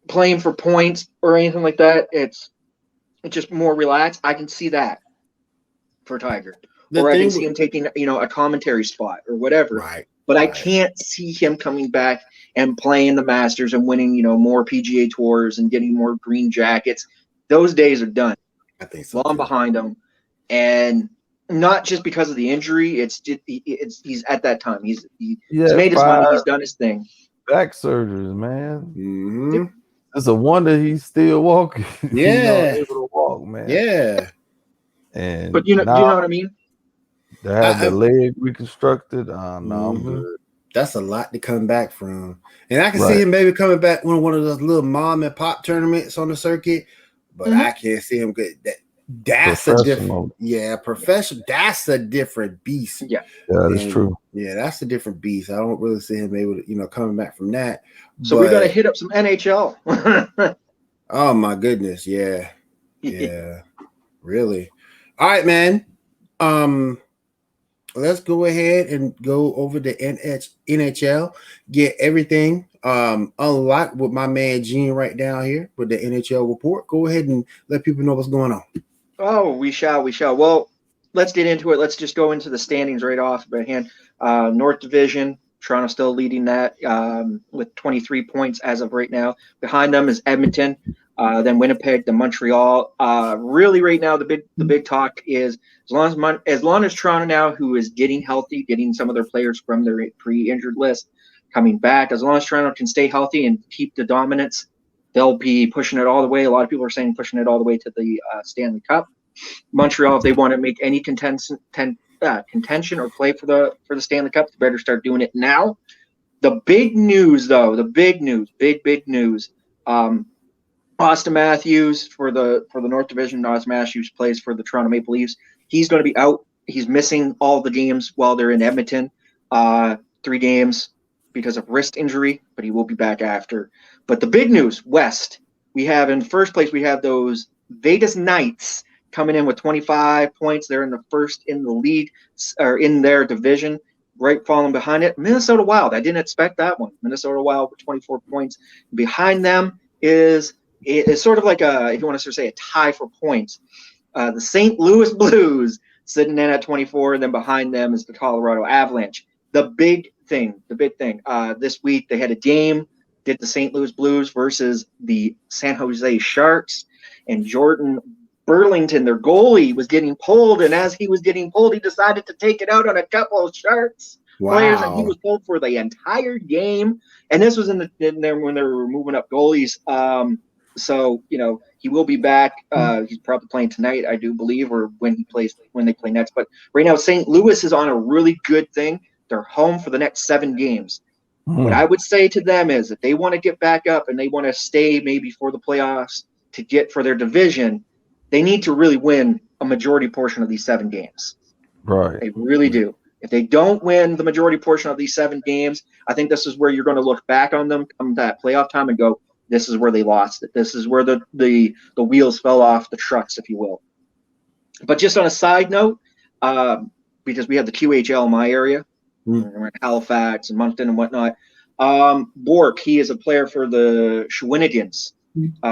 playing for points or anything like that. It's just more relaxed. I can see that for Tiger. Or I can see him taking a commentary spot or whatever. Right. But I can't see him coming back and playing the Masters and winning, more PGA Tours and getting more green jackets. Those days are done. I think so. Well, I'm behind him, and not just because of the injury. It's he's at that time. He's made his money. He's done his thing. Back surgeries, man. Mm-hmm. It's a wonder he's still walking. Yeah, able to walk, man. Yeah. And but you know what I mean. To have the leg reconstructed, no, I'm good. That's a lot to come back from, and I can see him maybe coming back one of those little mom and pop tournaments on the circuit. But I can't see him good. That's a different, professional. That's a different beast. Yeah, that's true. Yeah, that's a different beast. I don't really see him able to, coming back from that. So we're gonna hit up some NHL. Oh my goodness, yeah, really. All right, man. Let's go ahead and go over the NHL. Get everything unlocked with my man Gene right down here with the NHL report. Go ahead and let people know what's going on. Oh, we shall. Well, let's get into it. Let's just go into the standings right off by hand. North Division, Toronto still leading that with 23 points as of right now. Behind them is Edmonton, then Winnipeg, then Montreal. Really, right now, the big talk is as long as Toronto now, who is getting healthy, getting some of their players from their pre-injured list coming back, as long as Toronto can stay healthy and keep the dominance, they'll be pushing it all the way. A lot of people are saying pushing it all the way to the Stanley Cup. Montreal, if they want to make any contention or play for the Stanley Cup, they better start doing it now. The big news, though, big news. Austin Matthews for the North Division. Austin Matthews plays for the Toronto Maple Leafs. He's going to be out. He's missing all the games while they're in Edmonton. 3 games because of wrist injury, but he will be back after. But the big news, West, we have in first place, we have those Vegas Knights coming in with 25 points. They're in the first in the league, or in their division. Right following behind it, Minnesota Wild. I didn't expect that one. Minnesota Wild with 24 points. Behind them is sort of like if you want to say a tie for points. The St. Louis Blues sitting in at 24, and then behind them is the Colorado Avalanche. The big thing. This week they had a game. Did the St. Louis Blues versus the San Jose Sharks, and Jordan Burlington, their goalie, was getting pulled, and as he was getting pulled, he decided to take it out on a couple of Sharks players, and he was pulled for the entire game. And this was in there when they were moving up goalies. So he will be back. He's probably playing tonight, I do believe, or when they play next. But right now, St. Louis is on a really good thing. They're home for the next 7 games. What I would say to them is if they want to get back up and they want to stay maybe for the playoffs to get for their division, they need to really win a majority portion of these 7 games. Right. They really do. If they don't win the majority portion of these 7 games, I think this is where you're going to look back on them come that playoff time and go, this is where they lost it. This is where the wheels fell off the trucks, if you will. But just on a side note, because we have the QHL in my area, we're in Halifax and Moncton and whatnot, Bork, he is a player for the Shawinigans.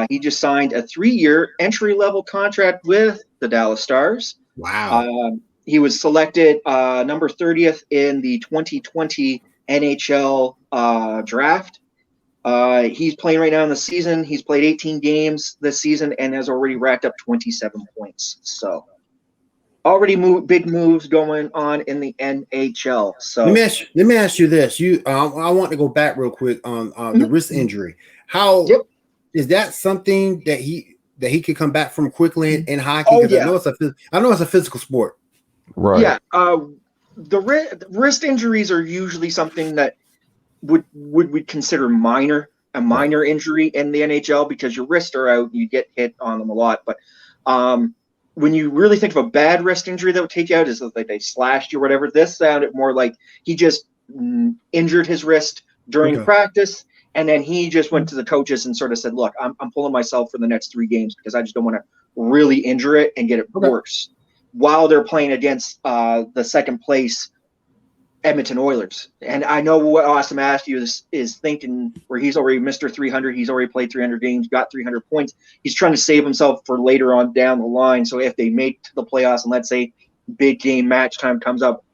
He just signed a 3-year entry-level contract with the Dallas Stars. Wow. He was selected number 30th in the 2020 NHL draft. He's playing right now in the season. He's played 18 games this season and has already racked up 27 points. So already big moves going on in the NHL. So let me ask you this. I want to go back real quick on the wrist injury. How is that something that he could come back from quickly in hockey? Oh, yeah. I know it's a physical sport. Right. Yeah. The wrist injuries are usually something that would consider a minor injury in the NHL because your wrists are out, you get hit on them a lot. But when you really think of a bad wrist injury that would take you out, is like they slashed you or whatever. This sounded more like he just injured his wrist during practice, and then he just went to the coaches and sort of said, "Look, I'm pulling myself for the next 3 games because I just don't want to really injure it and get it worse." While they're playing against the second place Edmonton Oilers. And I know what Austin Matthews is thinking, where he's already Mr. 300. He's already played 300 games, got 300 points. He's trying to save himself for later on down the line. So if they make to the playoffs and let's say big game match time comes up,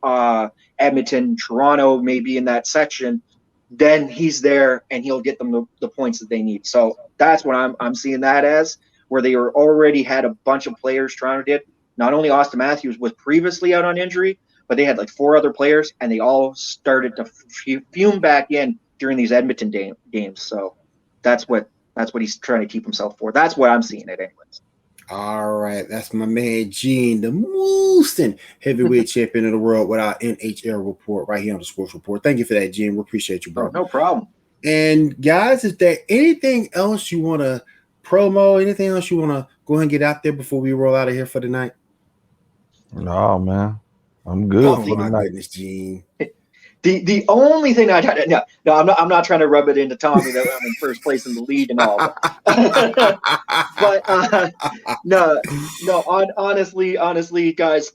Edmonton, Toronto may be in that section, then he's there and he'll get them the points that they need. So that's what I'm seeing that as, where they already had a bunch of players Toronto did. Not only Austin Matthews was previously out on injury, but they had like 4 other players, and they all started to fume back in during these Edmonton games. So that's what he's trying to keep himself for. That's what I'm seeing it anyways. All right, that's my man Gene, the Mooston heavyweight champion of the world, with our NHL report right here on the Sports Report. Thank you for that, Gene. We appreciate you, bro. Oh, no problem. And guys, is there anything else you want to promo? Anything else you want to go ahead and get out there before we roll out of here for the night? No, man. I'm good for the night. Goodness, Gene. The only thing I'm not trying to rub it into Tommy that I'm in first place in the league and all, but honestly, guys,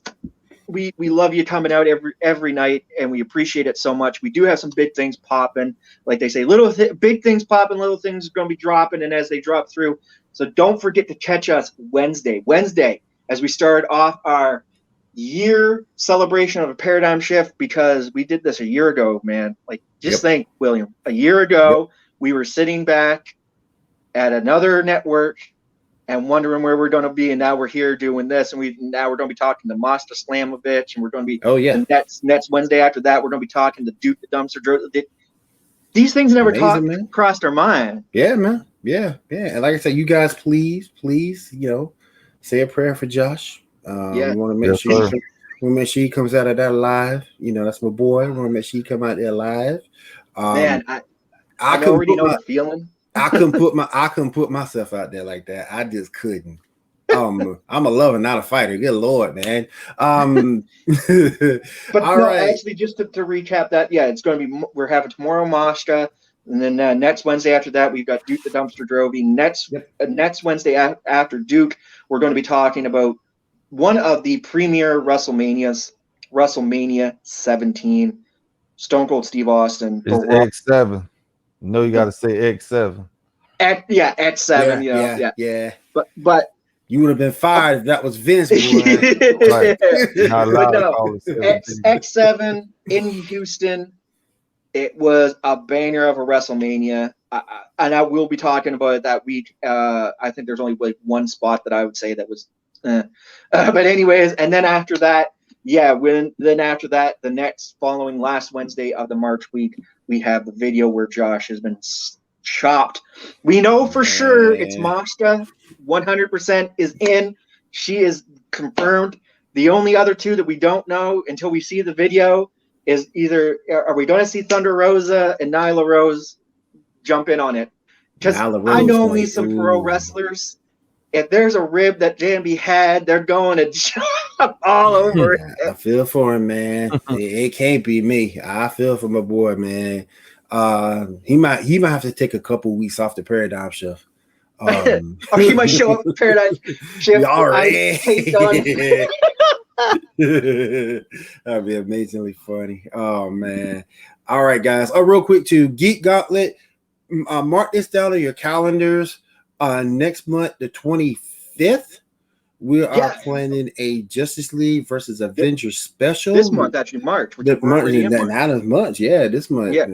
we love you coming out every night, and we appreciate it so much. We do have some big things popping, like they say, big things popping, little things are going to be dropping, and as they drop through, so don't forget to catch us Wednesday as we start off our year celebration of a paradigm shift, because we did this a year ago, man. Like, just think, William, a year ago, we were sitting back at another network and wondering where we're going to be, and now we're here doing this, and now we're going to be talking to Mosta Slamovich, and we're going to be the next Wednesday after that we're going to be talking to Duke the Dumpster. These things never crossed our mind. Yeah, man. Yeah. And like I said, you guys, please, say a prayer for Josh. We want to make sure he comes out of that alive. That's my boy. We want to make sure he come out there alive. Man, I already know the feeling. I couldn't put myself out there like that. I just couldn't. I'm a lover, not a fighter. Good Lord, man. But actually, just to recap that, it's going to be, we're having tomorrow Mashka, and then next Wednesday after that, we've got Duke the Dumpster Drovey. Next Wednesday after Duke, we're going to be talking about one of the premier WrestleManias, WrestleMania 17, Stone Cold Steve Austin. It's X7. No, you got to say X7. X7. Yeah. But you would have been fired if that was Vince. Right. X7 in Houston. It was a banger of a WrestleMania. And I will be talking about it that week. I think there's only like one spot that I would say that was but anyways, and then after that, the next following last Wednesday of the March week, we have the video where Josh has been chopped. We know for sure it's Mashka, 100% is in. She is confirmed. The only other two that we don't know until we see the video is either are we going to see Thunder Rosa and Nyla Rose jump in on it? Because I know me some pro wrestlers. If there's a rib that JMB had, they're going to all over it. I feel for him, man. It can't be me. I feel for my boy, man. He might have to take a couple weeks off the Paradigm Shift. Or he might show up at Paradigm Shift. That'd be amazingly funny. Oh man. All right, guys. Real quick too. Geek Gauntlet. Mark this down on your calendars. Next month, the 25th, we are planning a Justice League versus Avengers special. This month, actually, March. Not as much. Yeah, this month. Yeah.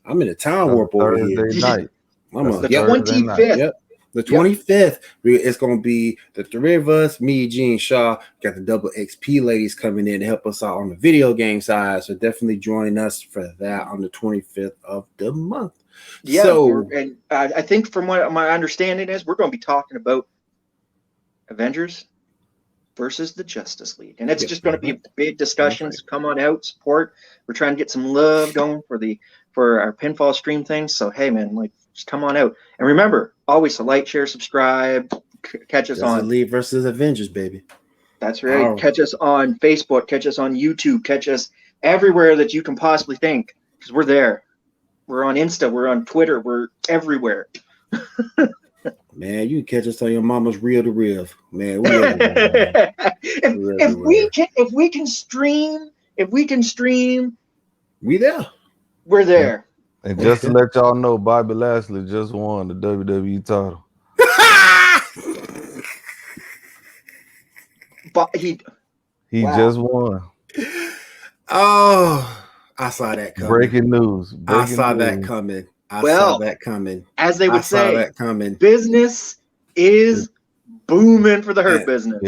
I'm in a time warp over here. Night. The 25th. Yep. The 25th, it's going to be the three of us, me, Gene, Shaw, got the double XP ladies coming in to help us out on the video game side. So definitely join us for that on the 25th of the month. Yeah, so, and I think from what my understanding is, we're going to be talking about Avengers versus the Justice League. And it's just going to be big discussions. Come on out, support. We're trying to get some love going for our pinfall stream things. So, hey, man, just come on out. And remember, always to like, share, subscribe, catch us on League versus Avengers, baby. That's right. Oh. Catch us on Facebook, catch us on YouTube, catch us everywhere that you can possibly think, because we're there. We're on Insta, we're on Twitter, we're everywhere. Man, you can catch us on your mama's reel to reel. Man, if we can stream, we there. We're there. And just to let y'all know, Bobby Lashley just won the WWE title. But he just won. Oh, I saw that coming. Breaking news. I saw that coming. As they would say, business is booming for the Hurt business.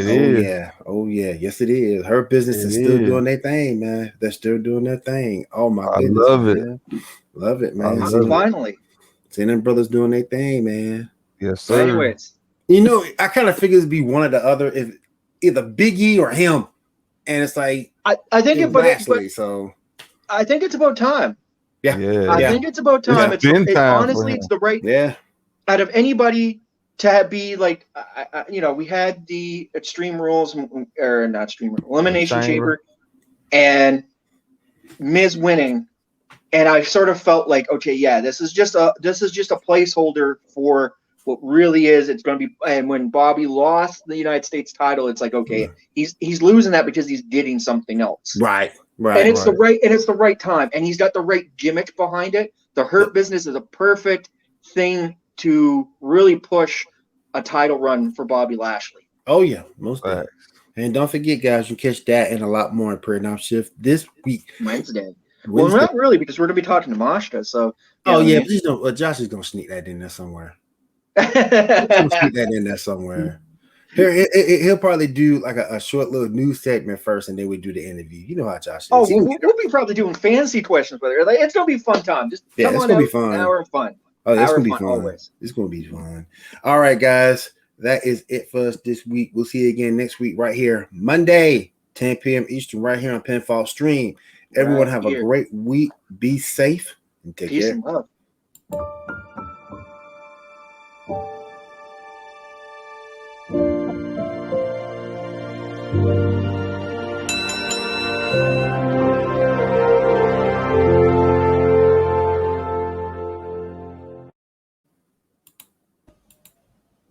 Oh yeah. Yes, it is. Hurt business is still doing their thing, man. They're still doing their thing. Oh my goodness. I love it. Man. Love it, man. Finally. Seeing them brothers doing their thing, man. Yes, sir. Anyways. I kind of figured it'd be one or the other, if either Big E or him. And it's like I think Lashley, so I think it's about time. Yeah. I think it's about time. It's honestly, it's the right. Yeah. Out of anybody to be like, we had the Extreme Rules, or not Extreme Rules, Elimination Chamber, and Miz winning, and I sort of felt like, okay, yeah, this is just a placeholder for what really is. It's going to be, and when Bobby lost the United States title, it's like, okay, he's losing that because he's getting something else. Right. And it's the right time, and he's got the right gimmick behind it. The Hurt business is a perfect thing to really push a title run for Bobby Lashley. Oh yeah, most definitely. And don't forget, guys, you catch that and a lot more in Paradigm Shift this week, Wednesday. Well, not really, because we're going to be talking to Mashka. So, please don't. Josh is going to sneak that in there somewhere. He'll probably do like a short little news segment first, and then we do the interview. You know how Josh is. Oh, we'll be probably doing fantasy questions with her. It's gonna be a fun time. Just come on, it's gonna be fun. An hour of fun. Oh, it's gonna be fun. Always. It's gonna be fun. All right, guys, that is it for us this week. We'll see you again next week right here, Monday, 10 p.m. Eastern, right here on Pinfall Stream. Everyone have a great week. Be safe and take care. Peace and love.